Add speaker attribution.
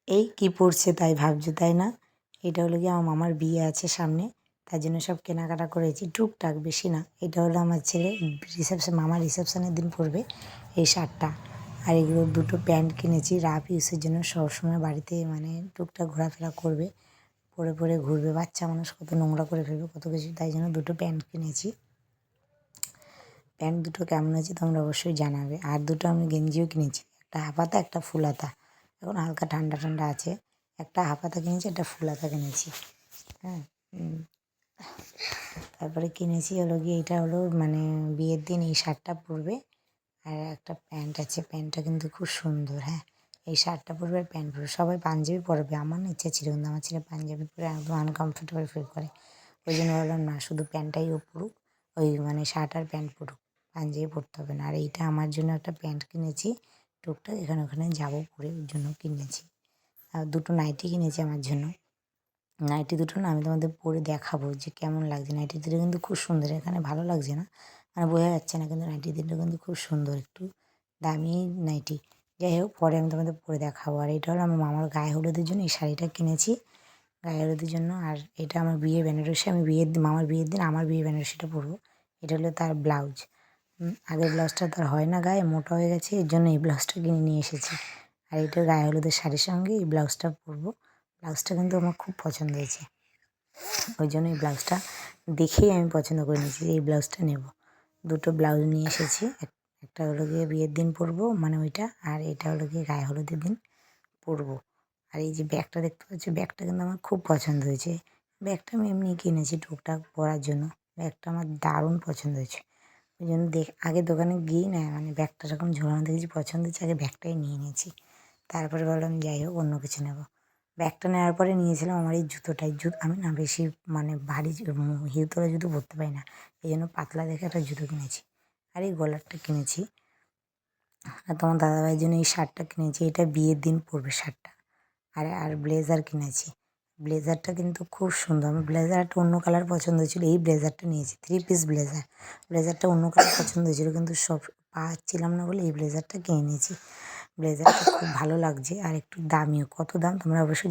Speaker 1: এই কী পড়ছে তাই ভাবছো, তাই না? এটা হলো গিয়ে আমার মামার বিয়ে আছে সামনে, তার জন্য সব কেনাকাটা করেছি টুকটাক, বেশি না। এটা হলো আমার ছেলে মামার রিসেপশনের দিন পরবে এই শার্টটা। আর এগুলো দুটো প্যান্ট কিনেছি রাফ ইউজের জন্য, সবসময় বাড়িতে মানে টুকটাক ঘোরাফেরা করবে, পরে পরে ঘুরবে, বাচ্চা মানুষ কত নোংরা করে ফেলবে কত কিছু, তাই জন্য দুটো প্যান্ট কিনেছি। প্যান্ট দুটো কেমন হয়েছে তোমরা অবশ্যই জানাবে। আর দুটো আমি গেঞ্জিও কিনেছি, একটা হাফ হাতা একটা ফুল হাতা। এখন হালকা ঠান্ডা ঠান্ডা আছে, একটা হাফ হাতা কিনেছি একটা ফুল হাতা কিনেছি। হ্যাঁ, তারপরে কিনেছি হলো গিয়ে এটা হলো মানে বিয়ের দিন এই শার্টটা পরবে। আর একটা প্যান্ট আছে, প্যান্টটা কিন্তু খুব সুন্দর। হ্যাঁ, এই শার্টটা পরবে আর প্যান্ট পরবে, সবাই পাঞ্জাবি পরবে। আমার না ইচ্ছা ছিল, কিন্তু আমার ছেলে পাঞ্জাবি পরে একদম আনকমফোর্টেবল ফিল করে, ওই জন্য ভাবলাম না, শুধু প্যান্টটাই ও পরুক, ওই মানে শার্ট আর প্যান্ট পরুক, পাঞ্জাবি পরতে হবে না। আর এইটা আমার জন্য একটা প্যান্ট কিনেছি, টুকটাক এখানে ওখানে যাবো পরে, ওর জন্য কিনেছি। আর দুটো নাইটি কিনেছি আমার জন্য। নাইটি দুটো না আমি তোমাদের পরে দেখাবো যে কেমন লাগছে। নাইটি দুটো কিন্তু খুব সুন্দর, এখানে ভালো লাগছে না মানে বোঝা যাচ্ছে না, কিন্তু নাইটি দুটো কিন্তু খুব সুন্দর, একটু দামি নাইটি। যাই হোক, পরে আমি তোমাদের পরে দেখাবো। আর এটা হলো আমার মামার গায়ে হলুদের জন্য এই শাড়িটা কিনেছি, গায়ে হলুদের জন্য। আর এটা আমার বিয়ে বেনারসি, আমি মামার বিয়ের দিন আমার বিয়ে বেনারসিটা পরবো। এটা হলো তার ব্লাউজ। আগের ব্লাউজটা তার হয় না গায়ে, মোটা হয়ে গেছে, এর জন্য এই ব্লাউজটা কিনে নিয়ে এসেছি। আর এটা গায়ে হলুদের শাড়ির সঙ্গে এই ব্লাউজটা পরবো। ব্লাউজটা কিন্তু আমার খুব পছন্দ হয়েছে, ওই জন্য এই ব্লাউজটা দেখেই আমি পছন্দ করে নিয়েছি, এই ব্লাউজটা নেব। দুটো ব্লাউজ নিয়ে এসেছি, একটা হলো গিয়ে বিয়ের দিন পরবো মানে ওইটা, আর এটা হলো গিয়ে গায়ে হলুদের দিন পরবো। আর এই যে ব্যাগটা দেখতে পাচ্ছি, ব্যাগটা কিন্তু আমার খুব পছন্দ হয়েছে। ব্যাগটা আমি এমনি কিনেছি টুকটাক পরার জন্য, ব্যাগটা আমার দারুণ পছন্দ হয়েছে। ওই জন্য আগে দোকানে গিয়েই না মানে ব্যাগটা যখন ঝোলানো দেখেছি পছন্দ হয়েছে, আগে ব্যাগটাই নিয়ে নিয়েছি। তারপরে ভাবলাম যাই হোক অন্য কিছু নেবো। ব্যাগটা নেওয়ার পরে নিয়েছিলাম আমার এই জুতোটাই। আমি না বেশি মানে ভারী হিল তোলা জুতো পরতে পারি না, এই জন্য পাতলা দেখে একটা জুতো কিনেছি। আর এই গলারটা কিনেছি। আর তোমার দাদাভাইয়ের জন্য এই শার্টটা কিনেছি, এটা বিয়ের দিন পরবে শার্টটা। আর ব্লেজার কিনেছি, ব্লেজারটা কিন্তু খুব সুন্দর। আমার ব্লেজারটা অন্য কালার পছন্দ হয়েছিলো, এই ব্লেজারটা নিয়েছি, 3 পিস ব্লেজার। ব্লেজারটা অন্য কালার পছন্দ হয়েছিলো কিন্তু সব পাচ্ছিলাম না বলে এই ব্লেজারটা কিনে নিয়েছি। ব্লেজারটা খুব ভালো লাগছে আর একটু দামিও, কত দাম তোমরা অবশ্যই